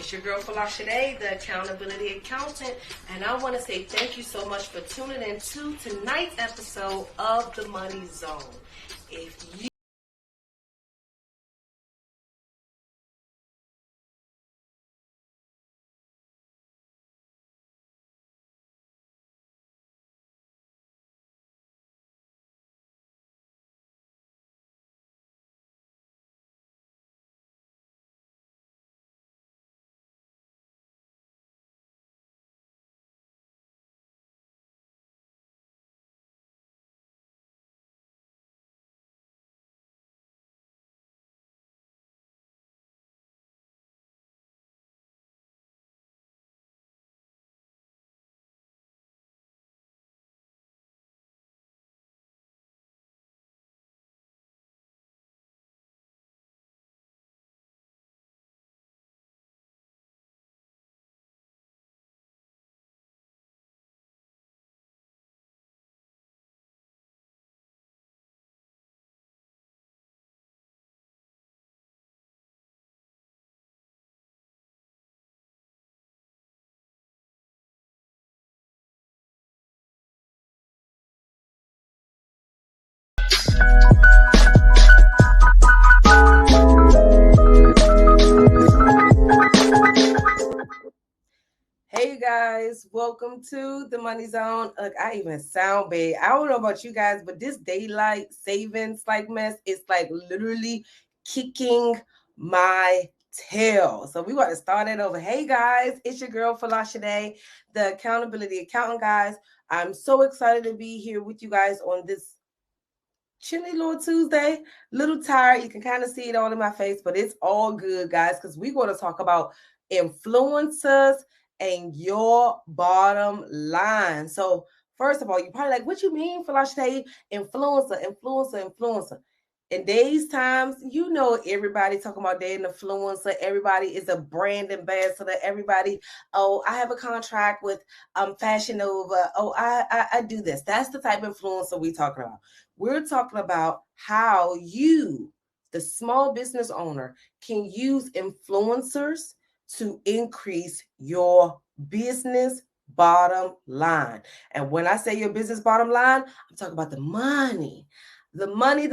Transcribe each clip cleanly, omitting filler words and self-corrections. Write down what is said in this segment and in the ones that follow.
It's your girl Falashade, the accountability accountant, and I want to say thank you so much for tuning in to tonight's episode of The Money Zone. If you Hey you guys, welcome to the Money Zone. Look, I even sound bad. I don't know about you guys, but this daylight savings mess is literally kicking my tail. So we want to start it over. Hey guys, it's your girl Falashade, the accountability accountant, guys. I'm so excited to be here with you guys on this chilly little Tuesday. Little tired. You can kind of see it all in my face, but it's all good, guys, because we're going to talk about influencers and your bottom line. So first of all, you're probably like, what you mean, Falashade? Influencer. In these times, you know, everybody talking about they're an influencer. Everybody is a brand ambassador. Everybody, oh, I have a contract with Fashion Nova. Oh, I do this. That's the type of influencer we're talking about. We're talking about how you, the small business owner, can use influencers to increase your business bottom line. And when I say your business bottom line, I'm talking about the money. The money.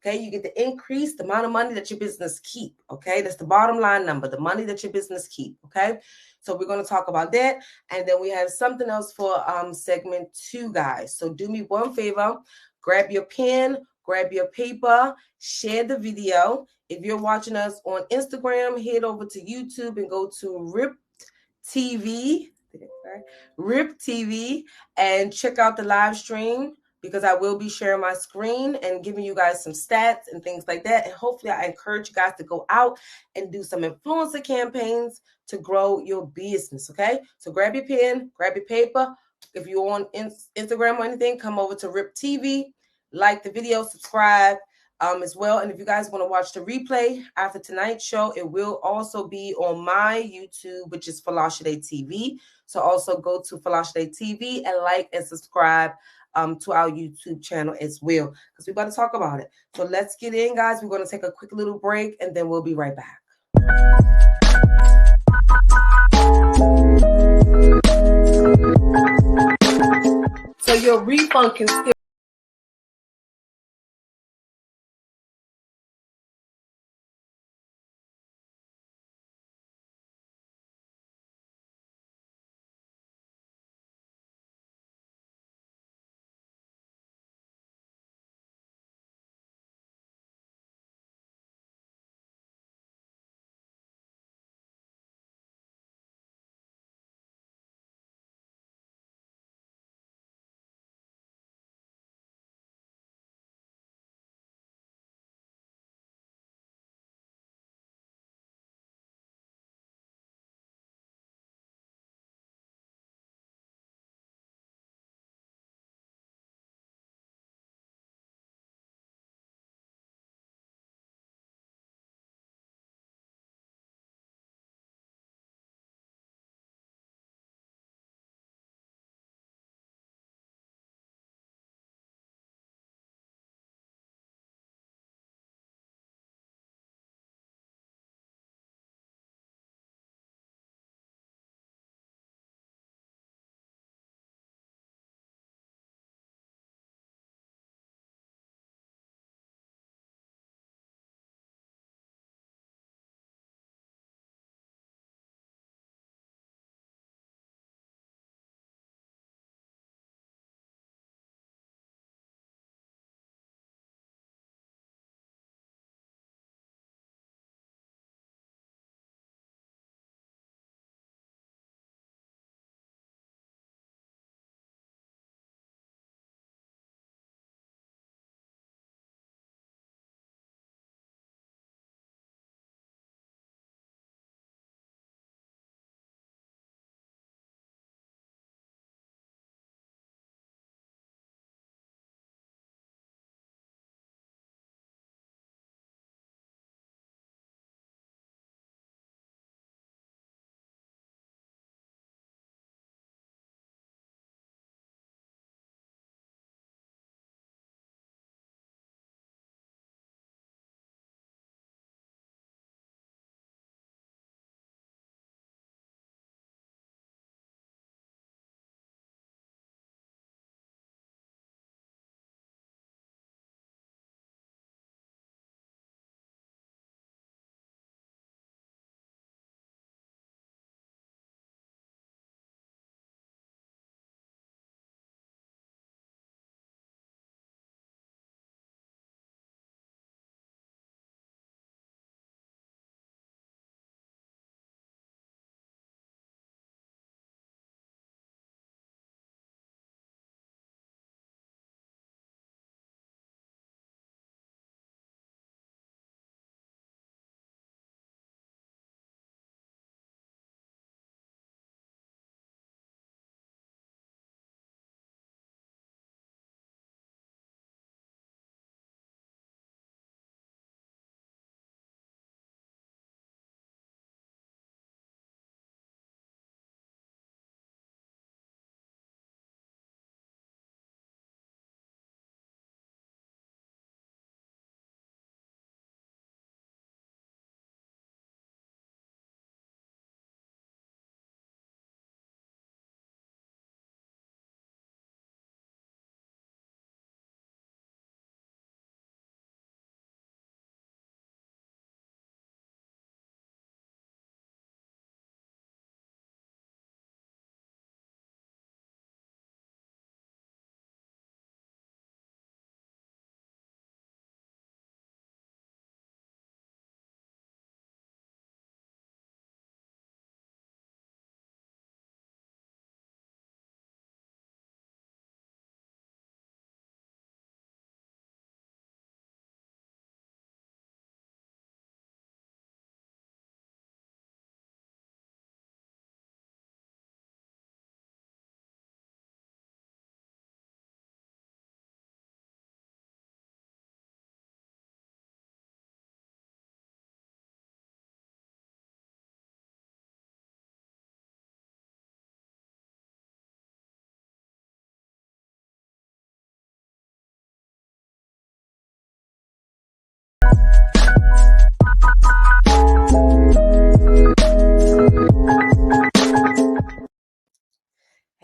Okay, you get to increase the amount of money that your business keep. Okay, that's the bottom line number, the money that your business keep. Okay, so we're going to talk about that, and then we have something else for segment 2, guys. So do me one favor, grab your pen, grab your paper, share the video. If you're watching us on Instagram, head over to YouTube and go to Rip TV, and check out the live stream, because I will be sharing my screen and giving you guys some stats and things like that. And hopefully I encourage you guys to go out and do some influencer campaigns to grow your business, okay? So grab your pen, grab your paper. If you're on Instagram or anything, come over to Rip TV, like the video, subscribe as well. And if you guys want to watch the replay after tonight's show, it will also be on my YouTube, which is Falashade TV. So also go to Falashade TV and like and subscribe to our YouTube channel as well, because we're about to talk about it. So let's get in, guys. We're going to take a quick little break, and then we'll be right back. So your refund can still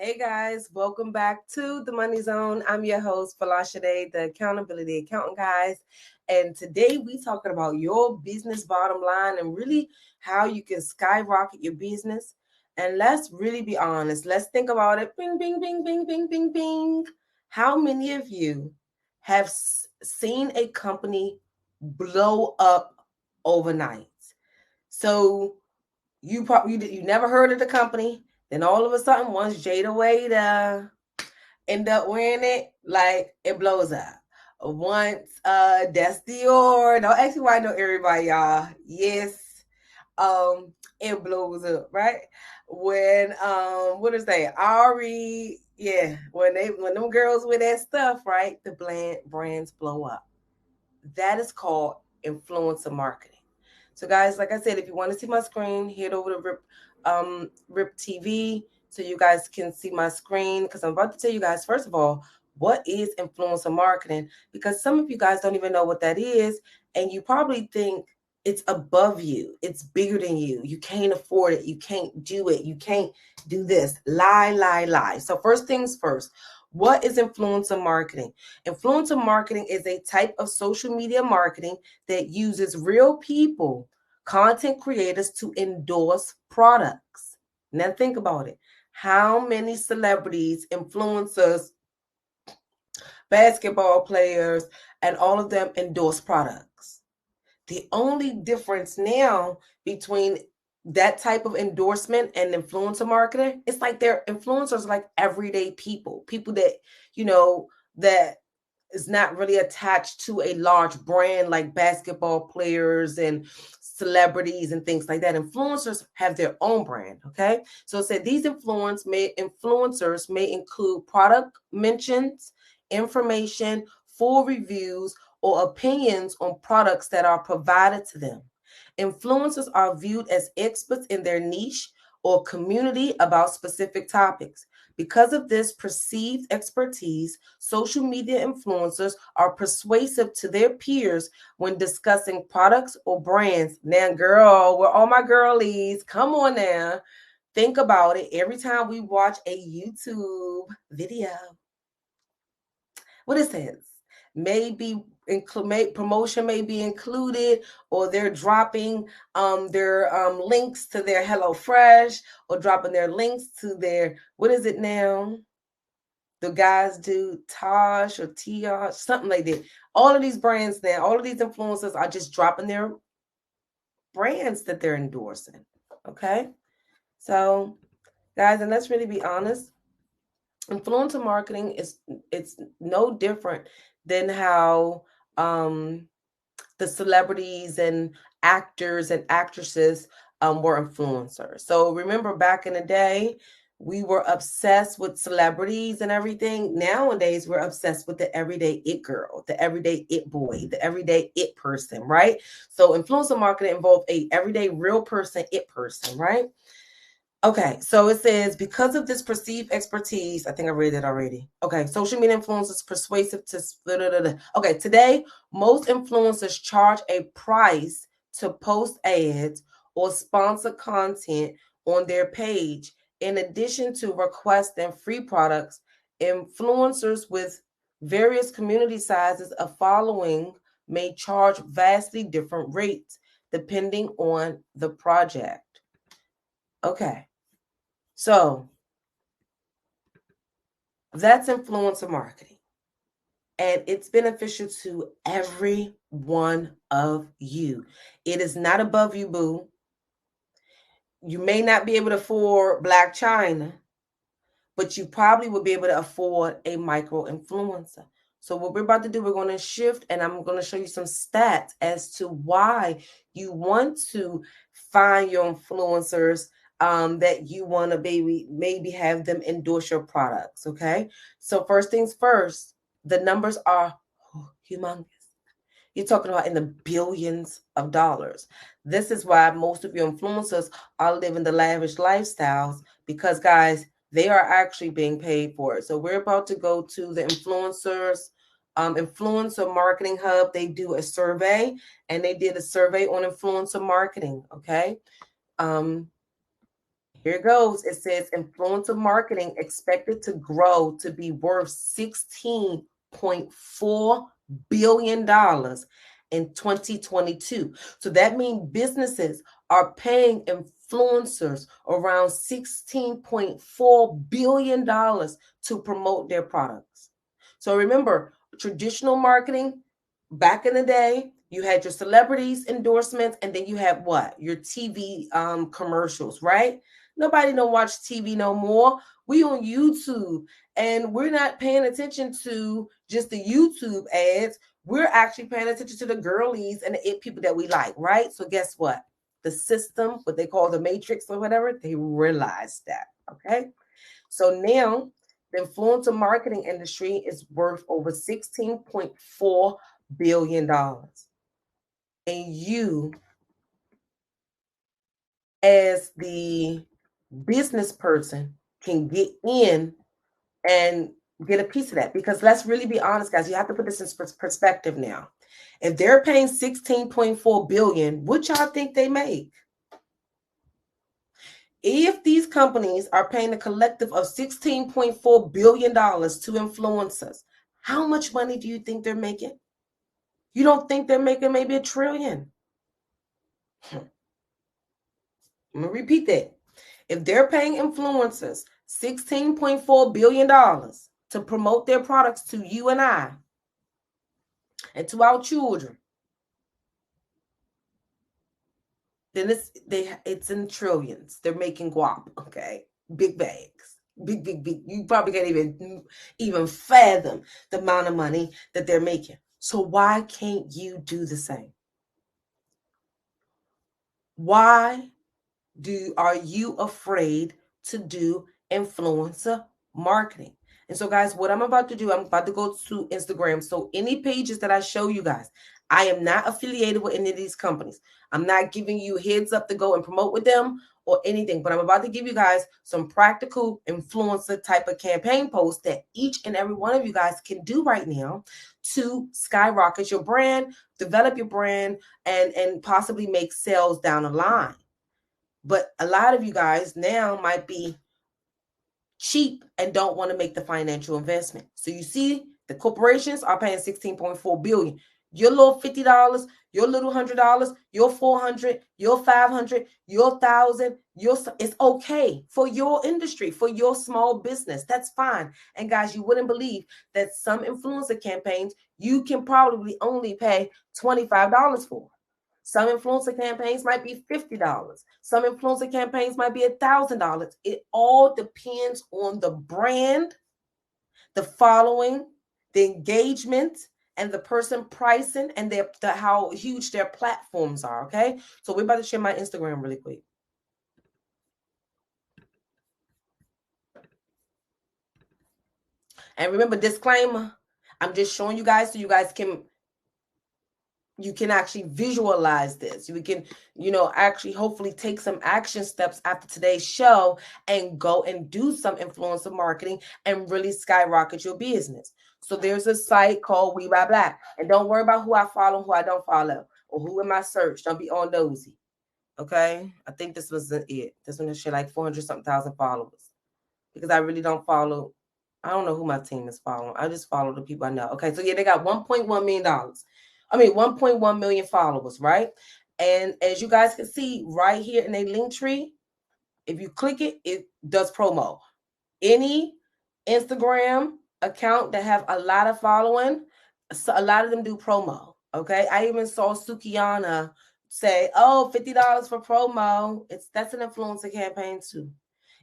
Hey guys, welcome back to the Money Zone. I'm your host, Falashade, the Accountability Accountant, guys. And today we talking about your business bottom line and really how you can skyrocket your business. And let's really be honest. Let's think about it. Bing, bing, bing, bing, bing, bing, bing. How many of you have seen a company blow up overnight? So you never heard of the company. Then all of a sudden, once Jada Wade end up wearing it, like it blows up. Once that's Dior. Don't ask me why I know everybody, y'all. Yes, it blows up, right? When what is they? Ari, yeah, when them girls with that stuff, right? The brands blow up. That is called influencer marketing. So guys, like I said, if you want to see my screen, head over to Rip TV so you guys can see my screen, because I'm about to tell you guys, first of all, what is influencer marketing, because some of you guys don't even know what that is, and you probably think it's above you, it's bigger than you can't afford it, you can't do it, you can't do this. Lie. So first things first, what is influencer marketing? Influencer marketing is a type of social media marketing that uses real people, content creators, to endorse products. Now think about it. How many celebrities, influencers, basketball players, and all of them endorse products? The only difference now between that type of endorsement and influencer marketing, it's like they're influencers, like everyday people that, that is not really attached to a large brand like basketball players and celebrities and things like that. Influencers have their own brand. Okay. So it said these influencers may include product mentions, information, full reviews, or opinions on products that are provided to them. Influencers are viewed as experts in their niche or community about specific topics. Because of this perceived expertise, social media influencers are persuasive to their peers when discussing products or brands. Now, girl, we're all my girlies. Come on now. Think about it. Every time we watch a YouTube video, what it says, maybe promotion may be included, or they're dropping their links to their HelloFresh, or dropping their links to their, what is it now? The guys do Tosh or Tiosh, something like that. All of these brands now, all of these influencers are just dropping their brands that they're endorsing. Okay. So guys, and let's really be honest, influencer marketing it's no different than how the celebrities and actors and actresses were influencers. So remember back in the day, we were obsessed with celebrities and everything. Nowadays, we're obsessed with the everyday it girl, the everyday it boy, the everyday it person, right? So influencer marketing involves a everyday real person, it person, right? Okay, so it says, because of this perceived expertise, I think I read it already. Okay, social media influencers persuasive to. Okay, today, most influencers charge a price to post ads or sponsor content on their page. In addition to requesting free products, influencers with various community sizes of following may charge vastly different rates depending on the project. Okay. So that's influencer marketing. And it's beneficial to every one of you. It is not above you, boo. You may not be able to afford Black China, but you probably will be able to afford a micro influencer. So what we're about to do, we're going to shift, and I'm going to show you some stats as to why you want to find your influencers that you want to maybe have them endorse your products. Okay. So first things first, the numbers are humongous. You're talking about in the billions of dollars. This is why most of your influencers are living the lavish lifestyles, because guys, they are actually being paid for it. So we're about to go to the influencer marketing hub. They do a survey, and they did a survey on influencer marketing. Okay. Here it goes. It says influencer marketing expected to grow to be worth $16.4 billion in 2022. So that means businesses are paying influencers around $16.4 billion to promote their products. So remember, traditional marketing back in the day, you had your celebrities endorsements, and then you had what? Your TV commercials, right? Nobody don't watch TV no more. We on YouTube, and we're not paying attention to just the YouTube ads. We're actually paying attention to the girlies and the it people that we like, right? So guess what? The system, what they call the matrix or whatever, they realized that. Okay. So now the influencer marketing industry is worth over $16.4 billion. And you, as the business person, can get in and get a piece of that. Because let's really be honest, guys, you have to put this in perspective now. If they're paying $16.4 billion, what y'all think they make? If these companies are paying a collective of $16.4 billion to influencers, how much money do you think they're making? You don't think they're making maybe $1 trillion? I'm going to repeat that. If they're paying influencers $16.4 billion to promote their products to you and I and to our children, then it's in trillions. They're making guap, okay? Big bags. Big. You probably can't even fathom the amount of money that they're making. So why can't you do the same? Why are you afraid to do influencer marketing? And so, guys, what I'm about to do, I'm about to go to Instagram. So any pages that I show you guys, I am not affiliated with any of these companies. I'm not giving you heads up to go and promote with them or anything, but I'm about to give you guys some practical influencer type of campaign posts that each and every one of you guys can do right now to skyrocket your brand, develop your brand, and possibly make sales down the line. But a lot of you guys now might be cheap and don't want to make the financial investment. So you see, the corporations are paying $16.4 billion. Your little $50, your little $100, your $400, your $500, your $1,000, it's okay for your industry, for your small business. That's fine. And guys, you wouldn't believe that some influencer campaigns you can probably only pay $25 for. Some influencer campaigns might be $50. Some influencer campaigns might be $1,000. It all depends on the brand, the following, the engagement, and the person pricing and how huge their platforms are. Okay. So we're about to share my Instagram really quick. And remember, disclaimer, I'm just showing you guys so you guys can actually visualize this. We can, actually hopefully take some action steps after today's show and go and do some influencer marketing and really skyrocket your business. So there's a site called We Buy Black. And don't worry about who I follow, who I don't follow, or who in my search. Don't be all nosy. Okay? I think this was it. This one is like 400-something thousand followers. Because I really don't follow. I don't know who my team is following. I just follow the people I know. Okay, so yeah, they got $1.1 million. 1.1 million followers, right? And as you guys can see right here in a link tree, if you click it, it does promo. Any Instagram account that have a lot of following, so a lot of them do promo. Okay, I even saw Sukiana say, "Oh, $50 for promo." That's an influencer campaign too.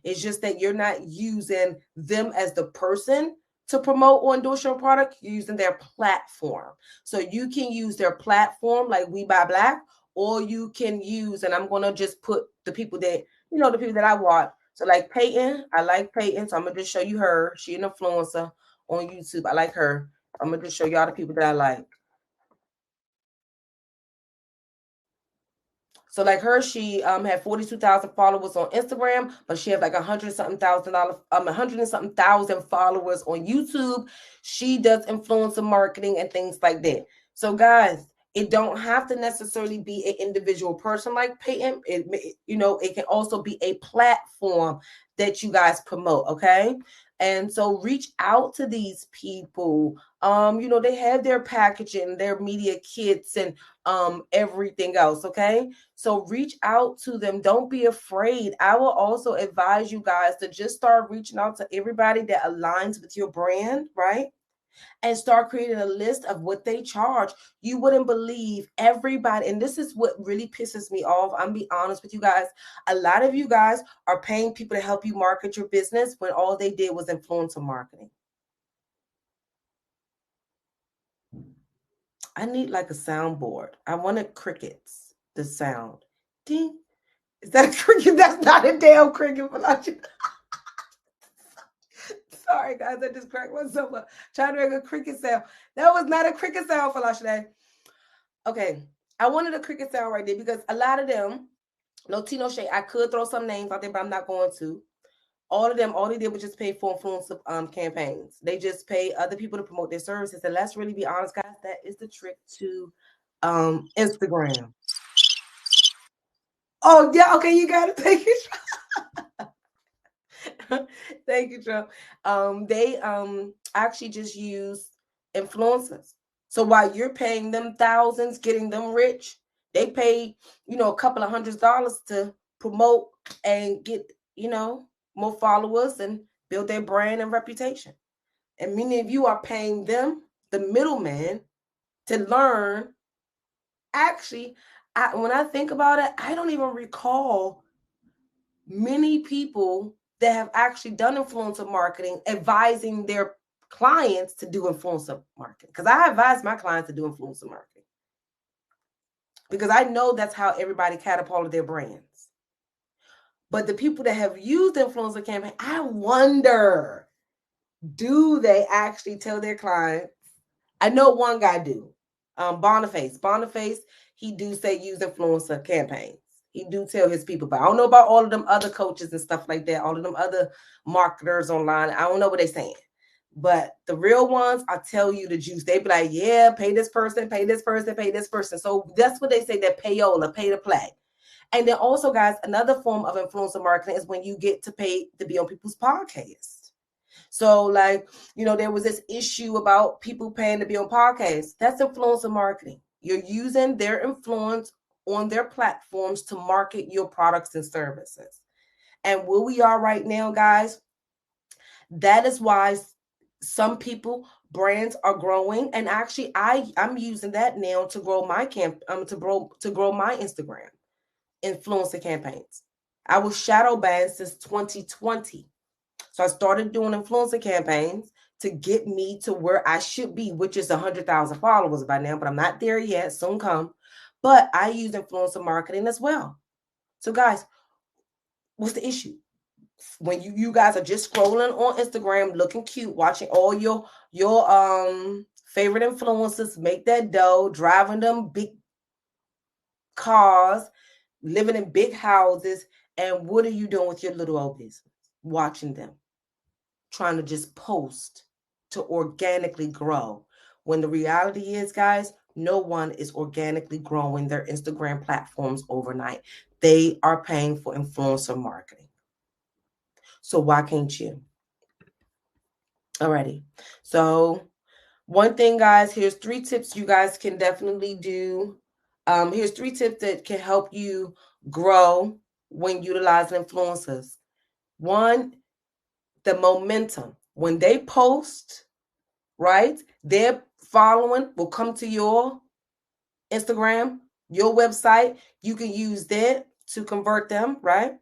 It's just that you're not using them as the person to promote or endorse your product. You're using their platform. So you can use their platform like We Buy Black, or you can use, and I'm going to just put the people that, the people that I watch. So like Peyton, I like Peyton. So I'm going to just show you her. She's an influencer on YouTube. I like her. I'm going to just show y'all the people that I like. So like her, she had 42,000 followers on Instagram, but she has like 100-something thousand followers on YouTube. She does influencer marketing and things like that. So guys, It don't have to necessarily be an individual person like Peyton. It can also be a platform that you guys promote, okay? And so reach out to these people. They have their packaging, their media kits, and everything else, okay? So reach out to them. Don't be afraid. I will also advise you guys to just start reaching out to everybody that aligns with your brand, right? And start creating a list of what they charge. You wouldn't believe everybody, and this is what really pisses me off. I'm be honest with you guys. A lot of you guys are paying people to help you market your business when all they did was influencer marketing. I need like a soundboard. I wanted crickets, the sound. Ding. Is that a cricket? That's not a damn cricket, Felicia. Sorry, guys. I just cracked myself up trying to make a cricket sound. That was not a cricket sound, Felicia. Okay, I wanted a cricket sound right there because a lot of them, no tea, no shade. I could throw some names out there, but I'm not going to. All of them, all they did was just pay for influencer campaigns. They just pay other people to promote their services. And let's really be honest, guys, that is the trick to Instagram. Oh, yeah, okay, you got it. Thank you. Thank you, Trump. They actually just use influencers. So while you're paying them thousands, getting them rich, they pay, a couple of $100s to promote and get, more followers and build their brand and reputation. And many of you are paying them, the middleman, to learn. Actually, when I think about it, I don't even recall many people that have actually done influencer marketing advising their clients to do influencer marketing. Because I advise my clients to do influencer marketing. Because I know that's how everybody catapulted their brands. But the people that have used influencer campaign, I wonder, do they actually tell their clients? I know one guy do. Boniface, he do say use influencer campaigns. He do tell his people, but I don't know about all of them other coaches and stuff like that. All of them other marketers online. I don't know what they're saying. But the real ones, I tell you the juice. They be like, yeah, pay this person, pay this person, pay this person. So that's what they say, that payola, pay to play. And then also, guys, another form of influencer marketing is when you get to pay to be on people's podcasts. So, like, there was this issue about people paying to be on podcasts. That's influencer marketing. You're using their influence on their platforms to market your products and services. And where we are right now, guys, that is why some brands are growing. And actually, I'm using that now to grow my to grow my Instagram influencer campaigns. I was shadow banned since 2020. So I started doing influencer campaigns to get me to where I should be, which is 100,000 followers by now, but I'm not there yet, soon come. But I use influencer marketing as well. So guys, what's the issue? When you guys are just scrolling on Instagram, looking cute, watching all your favorite influencers make that dough, driving them big cars, living in big houses, and what are you doing with your little old business? Watching them, trying to just post to organically grow. When the reality is, guys, no one is organically growing their Instagram platforms overnight. They are paying for influencer marketing. So why can't you? Alrighty. So one thing, guys, here's 3 tips you guys can definitely do. Here's 3 tips that can help you grow when utilizing influencers. 1, the momentum. When they post, right, their following will come to your Instagram, your website. You can use that to convert them, right?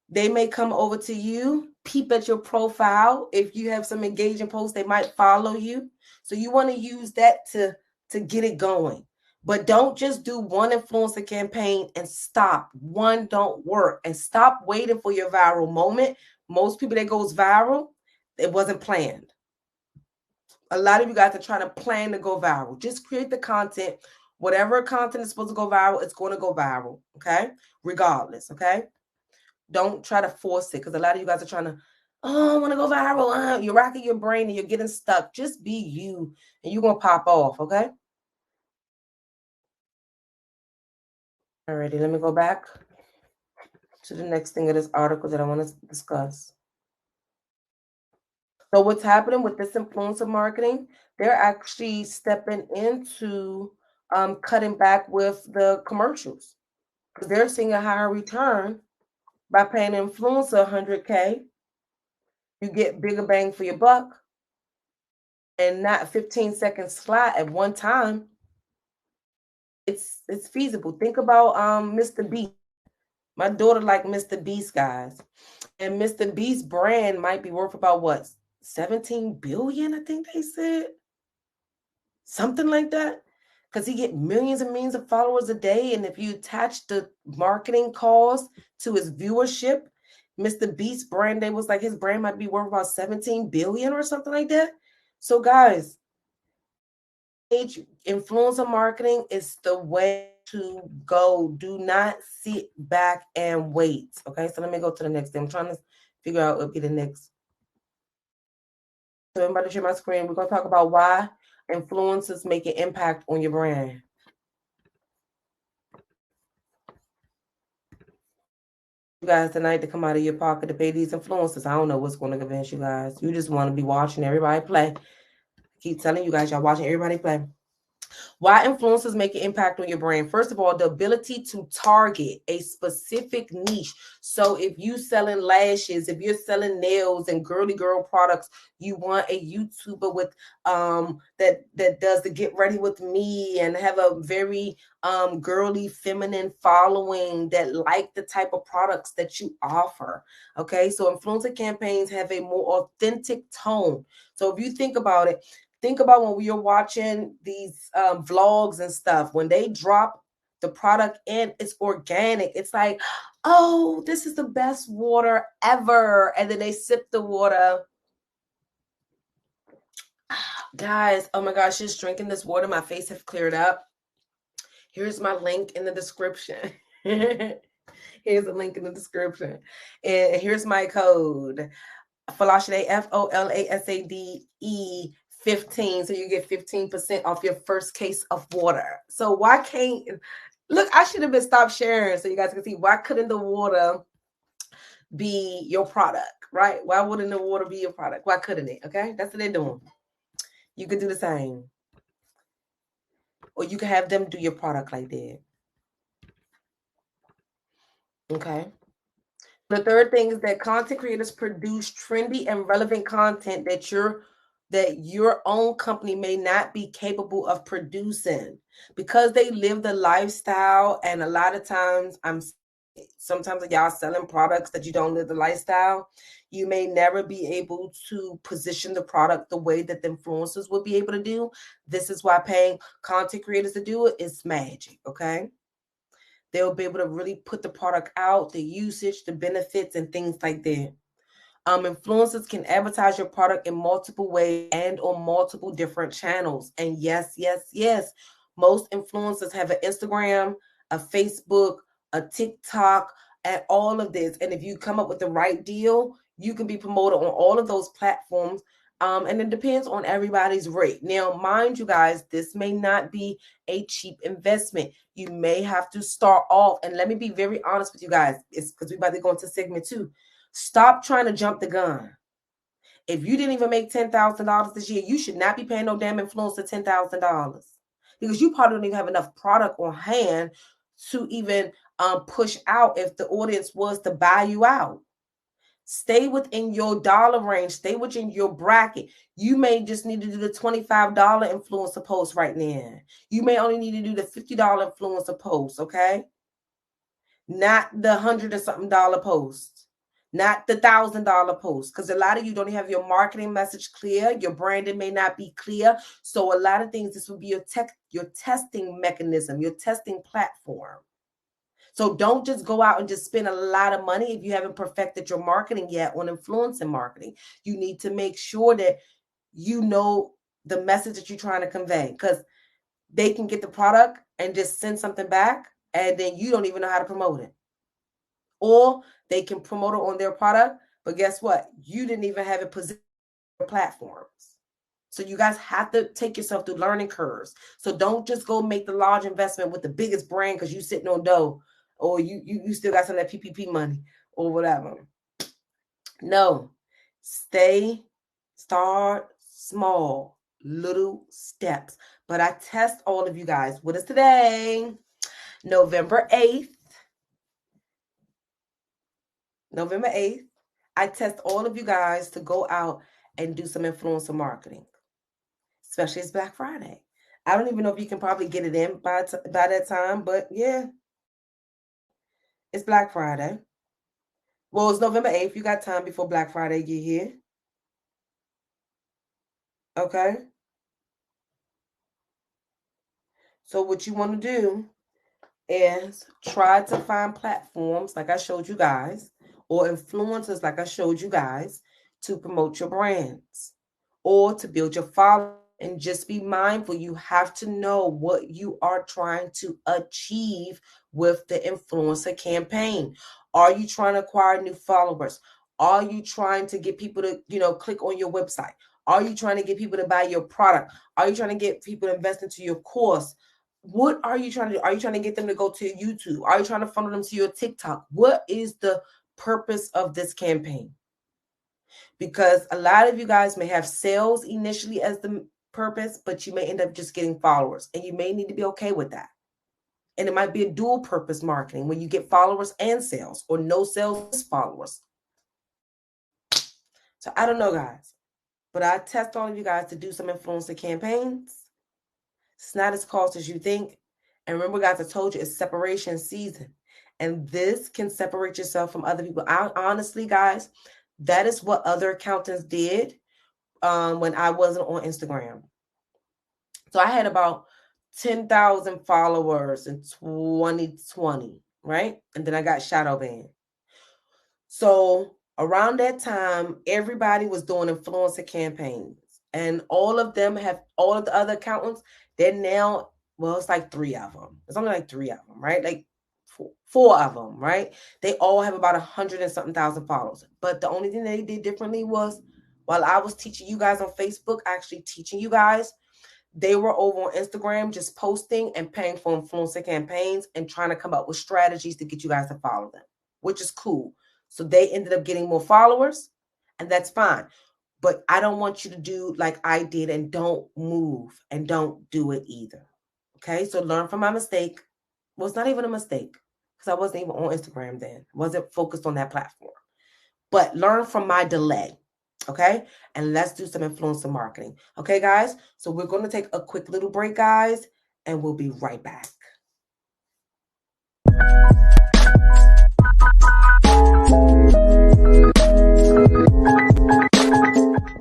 They may come over to you, peep at your profile. If you have some engaging posts, they might follow you. So you want to use that to get it going. But don't just do one influencer campaign and stop. One don't work. And stop waiting for your viral moment. Most people that goes viral, it wasn't planned. A lot of you guys are trying to plan to go viral. Just create the content. Whatever content is supposed to go viral, it's going to go viral. Okay? Regardless. Okay? Don't try to force it, because a lot of you guys are trying to, I want to go viral. You're racking your brain and you're getting stuck. Just be you and you're going to pop off. Okay? Alrighty, let me go back to the next thing of this article that I want to discuss. So what's happening with this influencer marketing? They're actually stepping into cutting back with the commercials because they're seeing a higher return by paying an influencer 100K. You get bigger bang for your buck and not 15-second slot at one time. It's feasible. Think about Mr. Beast. My daughter like Mr. Beast, guys. And Mr. Beast brand might be worth about what? 17 billion, I think they said. Something like that. Because he get millions and millions of followers a day. And if you attach the marketing cost to his viewership, Mr. Beast brand, they was like his brand might be worth about 17 billion or something like that. So guys, influencer marketing is the way to go. Do not sit back and wait. Okay, so let me go to the next thing. I'm trying to figure out what will be the next. So everybody share my screen. We're going to talk about why influencers make an impact on your brand. You guys tonight to come out of your pocket to pay these influencers. I don't know what's going to convince you guys. You just want to be watching everybody play. I keep telling you guys, y'all watching everybody play. Why influencers make an impact on your brand? First of all, the ability to target a specific niche. So if you selling lashes, if you're selling nails and girly girl products, you want a YouTuber with that does the get ready with me and have a very girly feminine following that like the type of products that you offer. Okay, so influencer campaigns have a more authentic tone. So if you think about it, think about when we are watching these vlogs and stuff, when they drop the product in, it's organic. It's like, oh, this is the best water ever. And then they sip the water. Guys, oh my gosh, just drinking this water, my face have cleared up. Here's my link in the description. Here's a link in the description. And here's my code. Folasade, FOLASADE 15. So you get 15% off your first case of water. So why can't look, I should have been stopped sharing so you guys can see why couldn't the water be your product, right? Why wouldn't the water be your product? Why couldn't it? Okay, that's what they're doing. You could do the same. Or you can have them do your product like that. Okay. The third thing is that content creators produce trendy and relevant content that your own company may not be capable of producing because they live the lifestyle. And a lot of times sometimes y'all selling products that you don't live the lifestyle. You may never be able to position the product the way that the influencers would be able to do. This is why paying content creators to do it is magic. Okay. They'll be able to really put the product out, the usage, the benefits, and things like that. Influencers can advertise your product in multiple ways and on multiple different channels. And yes, most influencers have an Instagram, a Facebook, a TikTok, and all of this. And if you come up with the right deal, you can be promoted on all of those platforms. And it depends on everybody's rate. Now, mind you guys, this may not be a cheap investment. You may have to start off. And let me be very honest with you guys. It's because we're about to go into segment 2. Stop trying to jump the gun. If you didn't even make $10,000 this year, you should not be paying no damn influencer $10,000 because you probably don't even have enough product on hand to even push out if the audience was to buy you out. Stay within your dollar range. Stay within your bracket. You may just need to do the $25 influencer post right now. You may only need to do the $50 influencer post, okay? Not the $100 or something post. Not the $1,000 post, because a lot of you don't have your marketing message clear. Your branding may not be clear. So a lot of things, this will be your testing mechanism, your testing platform. So don't just go out and just spend a lot of money if you haven't perfected your marketing yet on influencing marketing. You need to make sure that you know the message that you're trying to convey, because they can get the product and just send something back, and then you don't even know how to promote it. Or they can promote it on their product, but guess what? You didn't even have it positioned on platforms. So you guys have to take yourself through learning curves. So don't just go make the large investment with the biggest brand because you sitting on dough, or you still got some of that PPP money or whatever. No, start small, little steps. But I test all of you guys. What is today? November 8th. November 8th. I test all of you guys to go out and do some influencer marketing, especially it's Black Friday. I don't even know if you can probably get it in by that time, but yeah, it's Black Friday. Well, it's November 8th. You got time before Black Friday get here. Okay? So what you want to do is try to find platforms like I showed you guys, or influencers like I showed you guys, to promote your brands or to build your following. And just be mindful, you have to know what you are trying to achieve with the influencer campaign. Are you trying to acquire new followers? Are you trying to get people to, click on your website? Are you trying to get people to buy your product? Are you trying to get people to invest into your course? What are you trying to do? Are you trying to get them to go to YouTube? Are you trying to funnel them to your TikTok? What is the purpose of this campaign? Because a lot of you guys may have sales initially as the purpose, but you may end up just getting followers, and you may need to be okay with that. And it might be a dual purpose marketing where you get followers and sales, or no sales, followers. So I don't know, guys, but I test all of you guys to do some influencer campaigns. It's not as cost as you think. And remember, guys, I told you it's separation season, and this can separate yourself from other people. Honestly, guys, that is what other accountants did when I wasn't on Instagram. So I had about 10,000 followers in 2020, right? And then I got shadow banned. So around that time, everybody was doing influencer campaigns, and all of the other accountants, they're now, well, it's like 3 of them. It's only like 3 of them, right? Like 4 of them, right? They all have about 100 and something thousand followers. But the only thing they did differently was, while I was teaching you guys on Facebook, actually teaching you guys, they were over on Instagram just posting and paying for influencer campaigns and trying to come up with strategies to get you guys to follow them, which is cool. So they ended up getting more followers, and that's fine. But I don't want you to do like I did and don't move and don't do it either. Okay, so learn from my mistake. Well, it's not even a mistake because I wasn't even on Instagram then. I wasn't focused on that platform. But learn from my delay. Okay, and let's do some influencer marketing. Okay, guys, so we're going to take a quick little break, guys, and we'll be right back.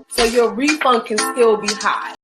So your refund can still be high.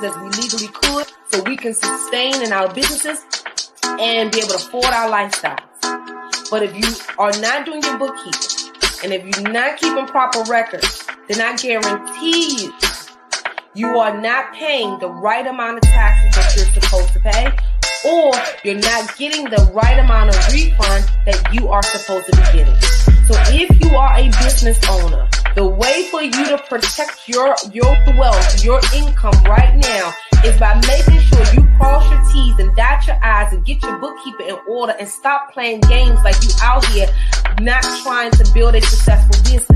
As we legally could, so we can sustain in our businesses and be able to afford our lifestyles. But if you are not doing your bookkeeping, and if you're not keeping proper records, then I guarantee you are not paying the right amount of taxes that you're supposed to pay, or you're not getting the right amount of refund that you are supposed to be getting. So if you are a business owner, the way for you to protect your wealth, your income right now, is by making sure you cross your T's and dot your I's and get your bookkeeping in order, and stop playing games like you out here not trying to build a successful business.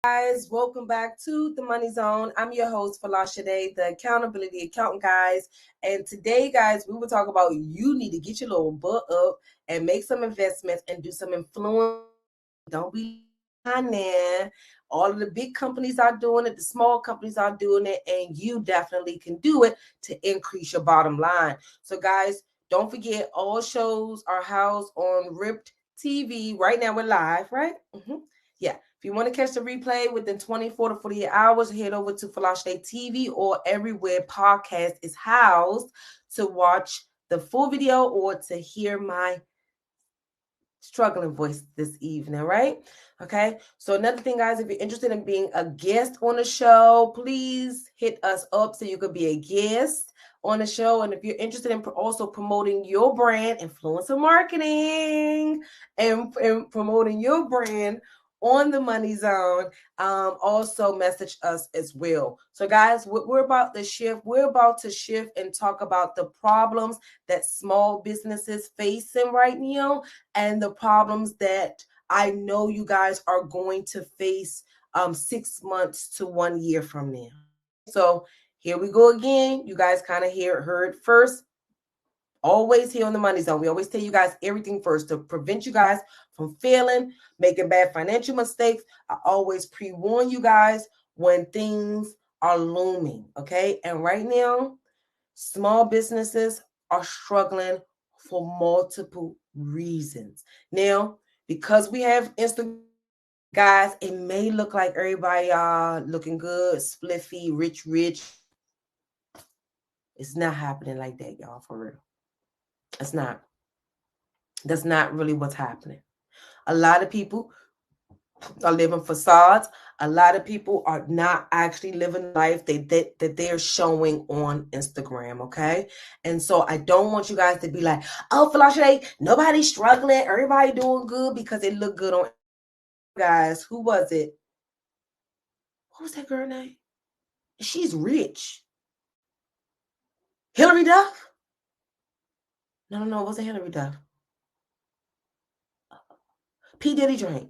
Guys, welcome back to the Money Zone. I'm your host, Falasha Day, the accountability accountant, guys. And today, guys, we will talk about you need to get your little butt up and make some investments and do some influence. Don't be behind there. All of the big companies are doing it, the small companies are doing it, and you definitely can do it to increase your bottom line. So, guys, don't forget, all shows are housed on Ripped TV. Right now, we're live, right? Yeah. If you want to catch the replay within 24 to 48 hours, head over to Flash Day TV or everywhere podcast is housed to watch the full video or to hear my struggling voice this evening, right? Okay. So another thing, guys, if you're interested in being a guest on the show, please hit us up so you could be a guest on the show. And if you're interested in also promoting your brand, influencer marketing, and promoting your brand on the Money Zone, also message us as well. So, guys, we're about to shift and talk about the problems that small businesses facing right now and the problems that I know you guys are going to face 6 months to 1 year from now. So here we go again. You guys kind of heard first. Always here on the Money Zone. We always tell you guys everything first to prevent you guys from failing, making bad financial mistakes. I always pre-warn you guys when things are looming, okay? And right now, small businesses are struggling for multiple reasons. Now, because we have Instagram, guys, it may look like everybody looking good, spliffy, rich. It's not happening like that, y'all, for real. It's not. That's not really what's happening. A lot of people are living facades. A lot of people are not actually living life that they're showing on Instagram, okay? And so I don't want you guys to be like, oh, Flash, nobody's struggling. Everybody doing good because it looked good on guys. Who was it? What was that girl name? She's rich. Hillary Duff? No, it wasn't Hillary Duff. P. Diddy Drink.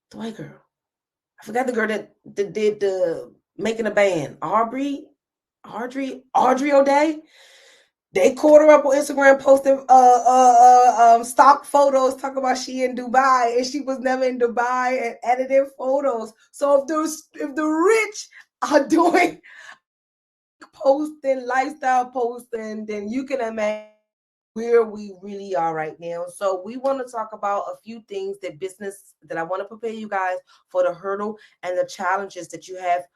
The white girl. I forgot the girl that did the making a band. Audrey O'Day. They caught her up on Instagram posting stock photos talking about she in Dubai and she was never in Dubai and editing photos. So if the rich are doing posting, lifestyle posting, then you can imagine where we really are right now. So we want to talk about a few things that I want to prepare you guys for the hurdle and the challenges that you have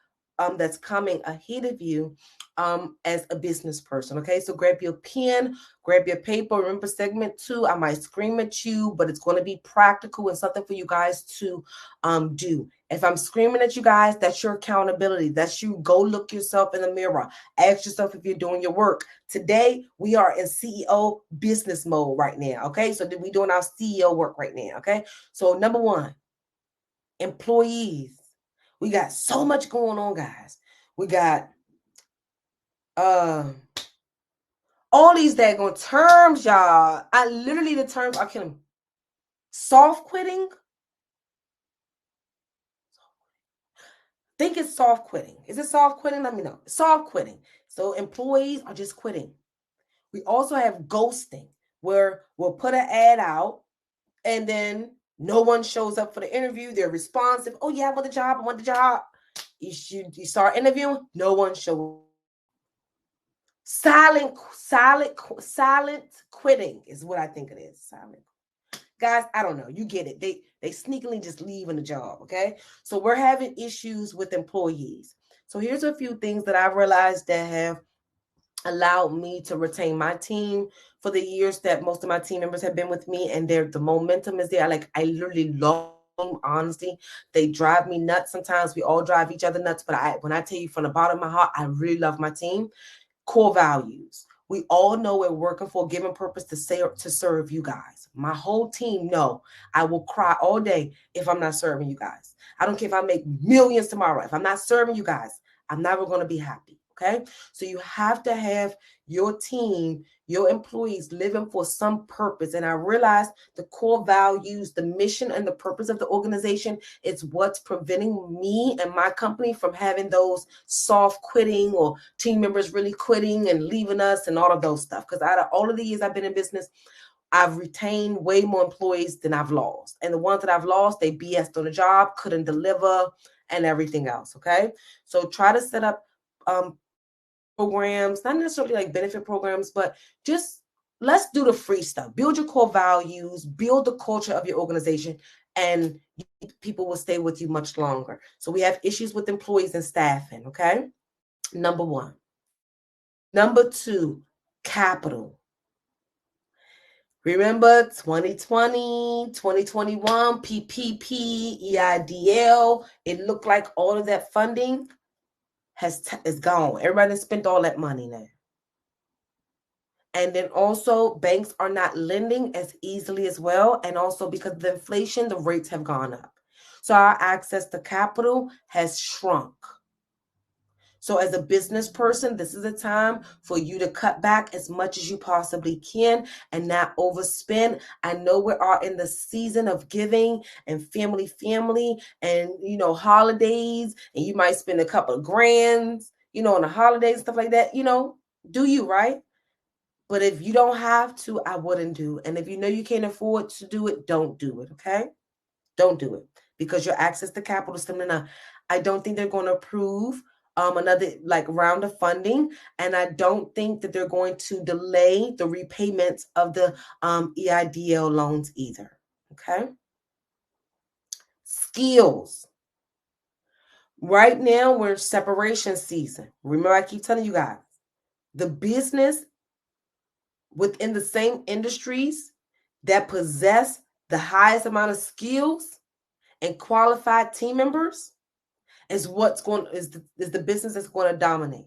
that's coming ahead of you as a business person. Okay, so grab your pen, grab your paper. Remember, segment 2, I might scream at you, but it's going to be practical and something for you guys to do. If I'm screaming at you guys, that's your accountability. That's you. Go look yourself in the mirror. Ask yourself if you're doing your work. Today, we are in CEO business mode right now. Okay, so we're doing our CEO work right now. Okay, so number 1, employees. We got so much going on, guys. We got all these daggone terms, y'all. The terms I can soft quitting. Think it's soft quitting. Is it soft quitting? Let me know. Soft quitting. So employees are just quitting. We also have ghosting, where we'll put an ad out and then no one shows up for the interview. They're responsive. Oh yeah, I want the job. You start interviewing, no one shows up. Silent quitting is what I think it is. Silent. Guys, I don't know. You get it. They sneakily just leaving the job, okay? So we're having issues with employees. So here's a few things that I've realized that have allowed me to retain my team for the years that most of my team members have been with me, and the momentum is there. I literally love them, honestly. They drive me nuts sometimes. We all drive each other nuts, but when I tell you from the bottom of my heart, I really love my team. Core values. We all know we're working for a given purpose to serve you guys. My whole team know I will cry all day if I'm not serving you guys. I don't care if I make millions tomorrow. If I'm not serving you guys, I'm never going to be happy. Okay, so you have to have your team, your employees living for some purpose. And I realize the core values, the mission, and the purpose of the organization is what's preventing me and my company from having those soft quitting or team members really quitting and leaving us and all of those stuff. Because out of all of the years I've been in business, I've retained way more employees than I've lost. And the ones that I've lost, they BS'd on the job, couldn't deliver, and everything else. Okay, so try to set up programs, not necessarily like benefit programs, but just let's do the free stuff. Build your core values, build the culture of your organization, and people will stay with you much longer. So we have issues with employees and staffing, okay? Number one. Number two, capital. Remember 2020, 2021, PPP, EIDL, it looked like all of that funding is gone. Everybody spent all that money now. And then also banks are not lending as easily as well. And also because of the inflation, the rates have gone up. So our access to capital has shrunk. So as a business person, this is a time for you to cut back as much as you possibly can and not overspend. I know we are in the season of giving and family and, holidays, and you might spend a couple of grands, on the holidays, stuff like that, do you, right? But if you don't have to, I wouldn't do. And if you know you can't afford to do it, don't do it, okay? Don't do it because your access to capital is slim enough. I don't think they're going to approve another round of funding, and I don't think that they're going to delay the repayments of the EIDL loans either, okay? Skills. Right now, we're in separation season. Remember, I keep telling you guys, the business within the same industries that possess the highest amount of skills and qualified team members is the business that's going to dominate.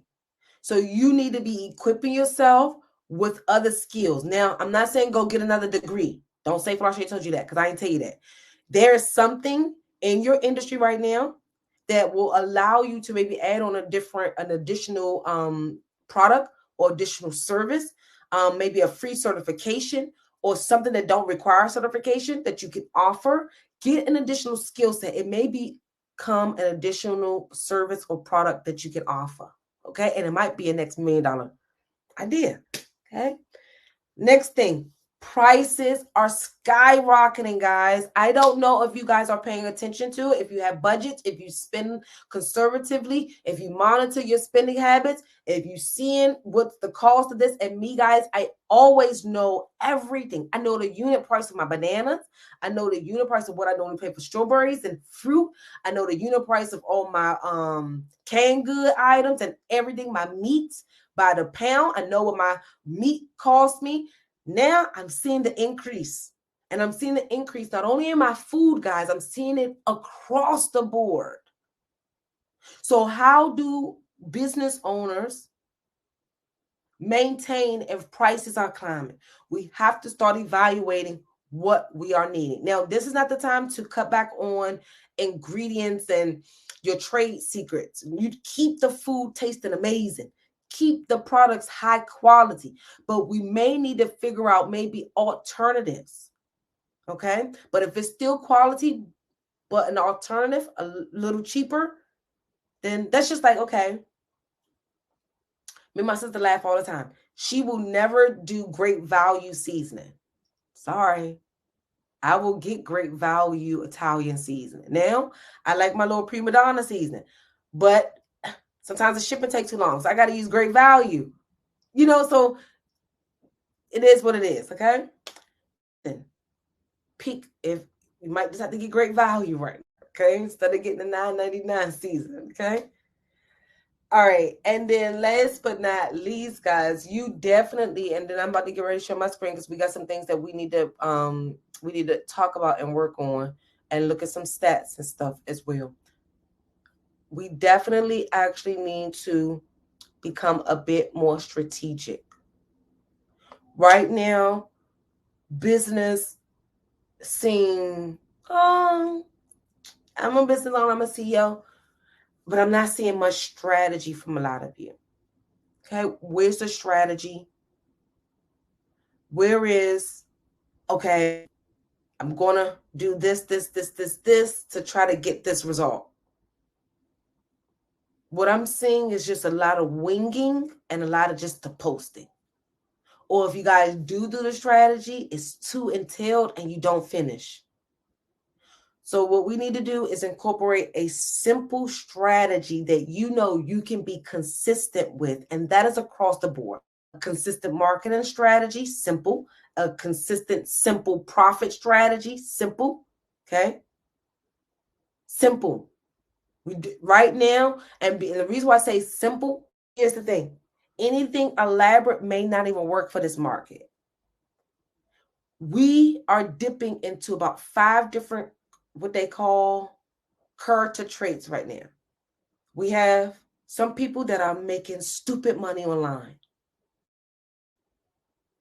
So you need to be equipping yourself with other skills. Now, I'm not saying go get another degree. Don't say Flashy told you that, because I didn't tell you that. There is something in your industry right now that will allow you to maybe add on an additional product or additional service, maybe a free certification or something that don't require certification that you can offer. Get an additional skill set. It may become an additional service or product that you can offer. Okay, and it might be a next $1 million idea. Okay, next thing, prices are skyrocketing, guys. I don't know if you guys are paying attention to it, if you have budgets, if you spend conservatively, if you monitor your spending habits, if you're seeing what's the cost of this. And me, guys, I always know everything. I know the unit price of my bananas. I know the unit price of what I normally pay for strawberries and fruit. I know the unit price of all my canned good items and everything, my meats by the pound. I know what my meat costs me. Now I'm seeing the increase, and I'm seeing the increase not only in my food, guys, I'm seeing it across the board. So how do business owners maintain if prices are climbing? We have to start evaluating what we are needing. Now, this is not the time to cut back on ingredients and your trade secrets. You keep the food tasting amazing. Keep the products high quality, but we may need to figure out maybe alternatives. Okay, but if it's still quality but an alternative a little cheaper, then that's just like, okay. Me and my sister laugh all the time. She will never do great value seasoning. Sorry, I will get great value Italian seasoning. Now I like my little prima donna seasoning, but sometimes the shipping takes too long, so I got to use great value. So it is what it is, okay? Then peak if you might just have to get great value right now, okay? Instead of getting the $9.99 season, okay? All right, and then last but not least, guys, you definitely, and then I'm about to get ready to share my screen because we got some things that we need to talk about and work on and look at some stats and stuff as well. We definitely actually need to become a bit more strategic. Right now, business seem, I'm a business owner, I'm a CEO, but I'm not seeing much strategy from a lot of you. Okay, where's the strategy? Where is, okay, I'm going to do this to try to get this result. What I'm seeing is just a lot of winging and a lot of just the posting. Or if you guys do the strategy, it's too entailed and you don't finish. So what we need to do is incorporate a simple strategy that you know you can be consistent with, and that is across the board. A consistent marketing strategy, simple. A consistent, simple profit strategy, simple. Okay? Simple. We do, right now, and the reason why I say simple, here's the thing. Anything elaborate may not even work for this market. We are dipping into about 5 different, what they call character traits right now. We have some people that are making stupid money online.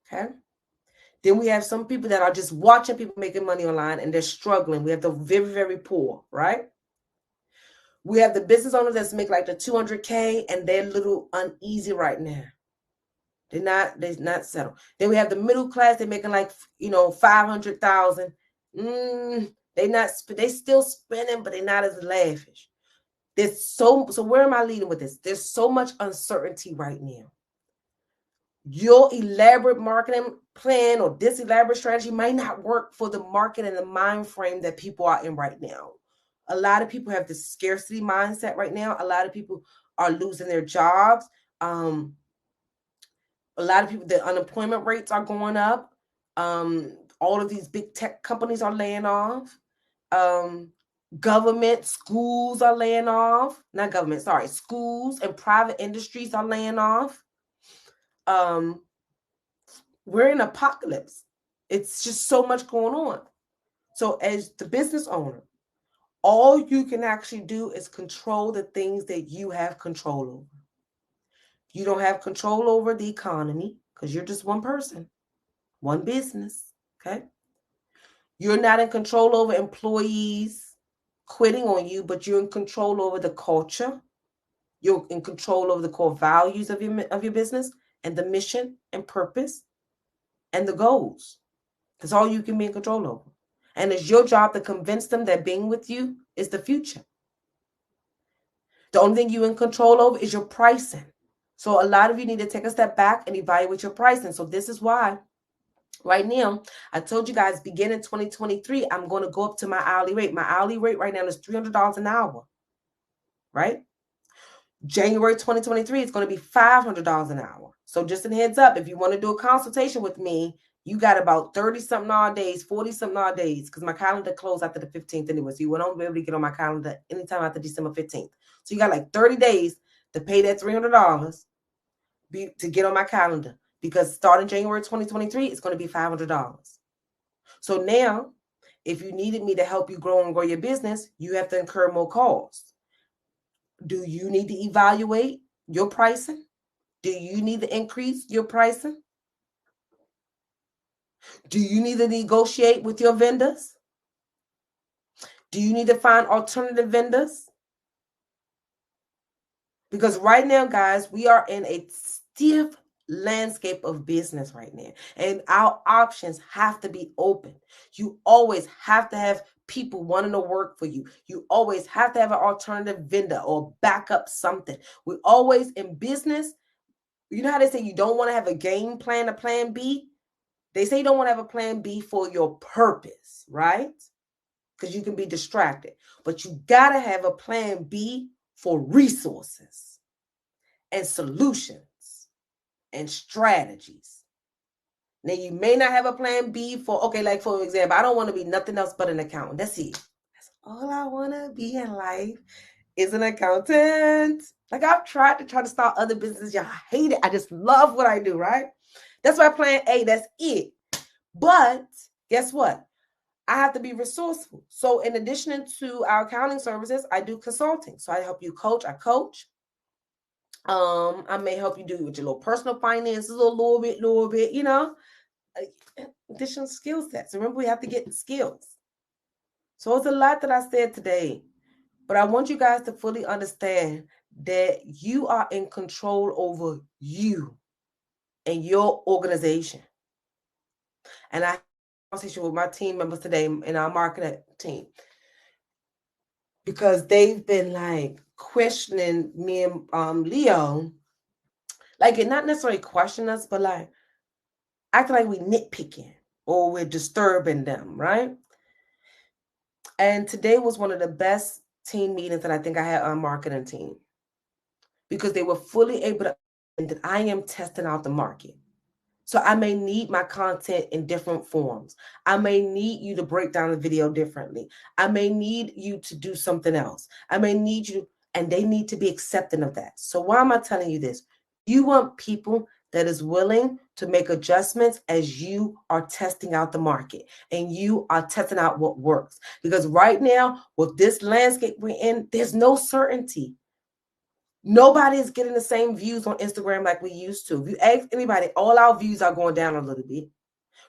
Okay. Then we have some people that are just watching people making money online and they're struggling. We have the very, very poor, right? We have the business owners that's make like the 200K and they're a little uneasy right now. They're not settled. Then we have the middle class. They're making like, 500,000. They still spending, but they're not as lavish. So where am I leading with this? There's so much uncertainty right now. Your elaborate marketing plan or this elaborate strategy might not work for the market and the mind frame that people are in right now. A lot of people have this scarcity mindset right now. A lot of people are losing their jobs. A lot of people, the unemployment rates are going up. All of these big tech companies are laying off. Government, schools are laying off. Not government, sorry. Schools and private industries are laying off. We're in apocalypse. It's just so much going on. So as the business owner, all you can actually do is control the things that you have control over. You don't have control over the economy because you're just one person, one business, okay? You're not in control over employees quitting on you, but you're in control over the culture. You're in control over the core values of your business and the mission and purpose and the goals. That's all you can be in control over. And it's your job to convince them that being with you is the future. The only thing you're in control over is your pricing. So a lot of you need to take a step back and evaluate your pricing. So this is why right now, I told you guys, beginning 2023, I'm going to go up to my hourly rate. My hourly rate right now is $300 an hour, right? January 2023, it's going to be $500 an hour. So just a heads up, if you want to do a consultation with me, you got about 30-something odd days, 40-something odd days, because my calendar closed after the 15th anyway. So you won't be able to get on my calendar anytime after December 15th. So you got like 30 days to pay that $300 to get on my calendar, because starting January 2023, it's going to be $500. So now, if you needed me to help you grow and grow your business, you have to incur more costs. Do you need to evaluate your pricing? Do you need to increase your pricing? Do you need to negotiate with your vendors? Do you need to find alternative vendors? Because right now, guys, we are in a stiff landscape of business right now, and our options have to be open. You always have to have people wanting to work for you. You always have to have an alternative vendor or backup something. We always in business. You know how they say you don't want to have a game plan, a plan B? They say you don't want to have a plan B for your purpose, right? Because you can be distracted. But you got to have a plan B for resources and solutions and strategies. Now, you may not have a plan B for, okay, like for example, I don't want to be nothing else but an accountant. That's it. That's all I want to be in life is an accountant. Like I've tried to start other businesses. Y'all hate it. I just love what I do, right? That's why plan A, that's it. But guess what? I have to be resourceful. So in addition to our accounting services, I do consulting. So I help you coach. I coach. I may help you do with your little personal finances a little bit, additional skill sets. Remember, we have to get skills. So it's a lot that I said today, but I want you guys to fully understand that you are in control over you and your organization. And I had a conversation with my team members today in our marketing team, because they've been like questioning me and Leo, like, it not necessarily question us, but like acting like we nitpicking or we're disturbing them, right? And today was one of the best team meetings that I think I had on marketing team, because they were fully able to understand that I am testing out the market. So I may need my content in different forms. I may need you to break down the video differently. I may need you to do something else. I may need you, and they need to be accepting of that. So why am I telling you this? You want people that is willing to make adjustments as you are testing out the market and you are testing out what works. Because right now, with this landscape we're in, there's no certainty. Nobody is getting the same views on Instagram like we used to. If you ask anybody, all our views are going down a little bit.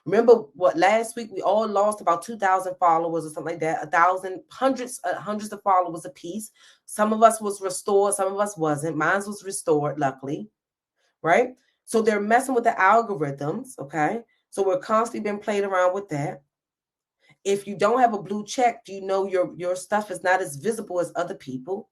Remember what last week we all lost about 2,000 followers or something like that, 1,000, hundreds of followers a piece. Some of us was restored, some of us wasn't. Mine was restored, luckily, right? So they're messing with the algorithms, okay? So we're constantly being played around with that. If you don't have a blue check, you know your stuff is not as visible as other people.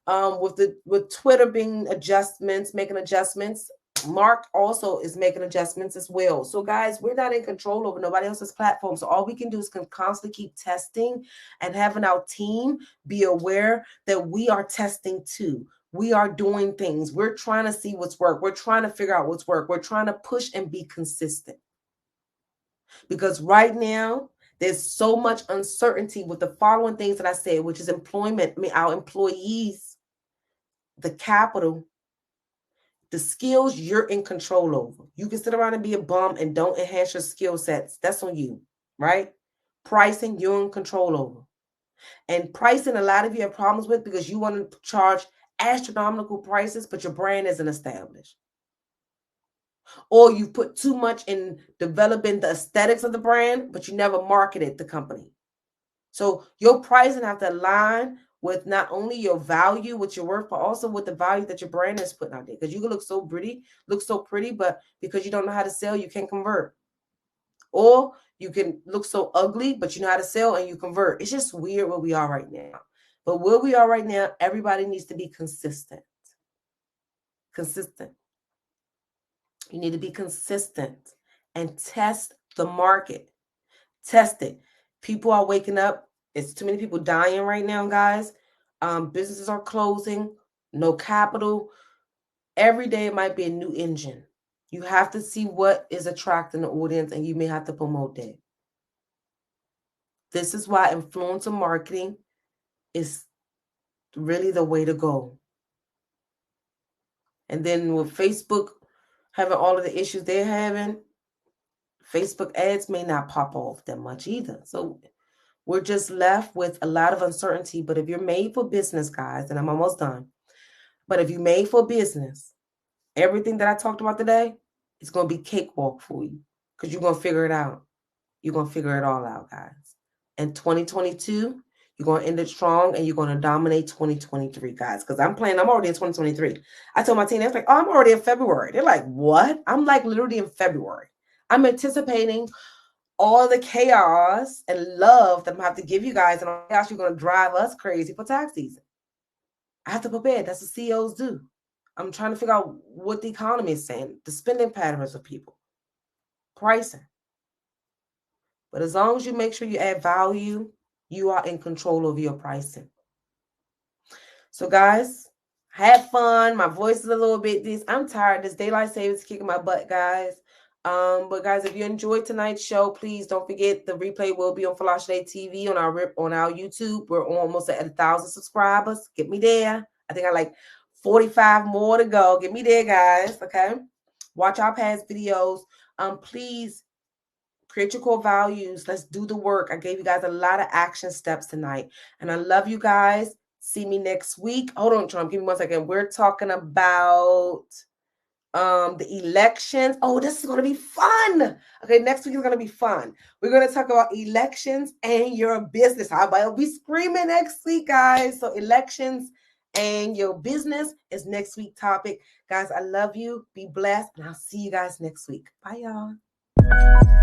With Twitter being making adjustments, Mark also is making adjustments as well. So guys, we're not in control over nobody else's platform. So all we can do is constantly keep testing and having our team be aware that we are testing too. We are doing things. We're trying to see what's work. We're trying to figure out what's work. We're trying to push and be consistent. Because right now, there's so much uncertainty with the following things that I said, which is employment. I mean, our employees, the capital, the skills you're in control over. You can sit around and be a bum and don't enhance your skill sets. That's on you, right? Pricing, you're in control over. And pricing, a lot of you have problems with because you want to charge astronomical prices, but your brand isn't established. Or you put too much in developing the aesthetics of the brand, but you never marketed the company. So your pricing have to align with not only your value, what you're worth, but also with the value that your brand is putting out there. Because you can look so pretty, but because you don't know how to sell, you can't convert. Or you can look so ugly, but you know how to sell and you convert. It's just weird where we are right now. But where we are right now, everybody needs to be consistent. Consistent. You need to be consistent and test the market. Test it. People are waking up. It's too many people dying right now, guys. Businesses are closing. No capital. Every day it might be a new engine. You have to see what is attracting the audience, and you may have to promote that. This is why influencer marketing is really the way to go. And then with Facebook having all of the issues they're having, Facebook ads may not pop off that much either. So we're just left with a lot of uncertainty. But if you're made for business, guys, and I'm almost done, but if you're made for business, everything that I talked about today is going to be cakewalk for you because you're going to figure it out. You're going to figure it all out, guys. In 2022, you're going to end it strong and you're going to dominate 2023, guys, because I'm already in 2023. I told my team, they're like, oh, I'm already in February. They're like, what? I'm like literally in February. I'm anticipating all the chaos and love that I'm going to have to give you guys, and chaos you're going to drive us crazy for tax season. I have to prepare. That's what CEOs do. I'm trying to figure out what the economy is saying, the spending patterns of people, pricing. But as long as you make sure you add value, you are in control of your pricing. So guys, have fun. My voice is a little bit I'm tired. This daylight savings is kicking my butt, guys. But guys, if you enjoyed tonight's show, please don't forget the replay will be on Flash Day TV on our YouTube. We're almost at 1,000 subscribers. Get me there. I think I like 45 more to go. Get me there, guys. Okay. Watch our past videos. Please create your core values. Let's do the work. I gave you guys a lot of action steps tonight. And I love you guys. See me next week. Hold on, Trump. Give me 1 second. We're talking about the elections. Oh, this is going to be fun. Okay, next week is going to be fun. We're going to talk about elections and your business. I'll be screaming next week, guys. So elections and your business is next week's topic. Guys, I love you. Be blessed, and I'll see you guys next week. Bye, y'all.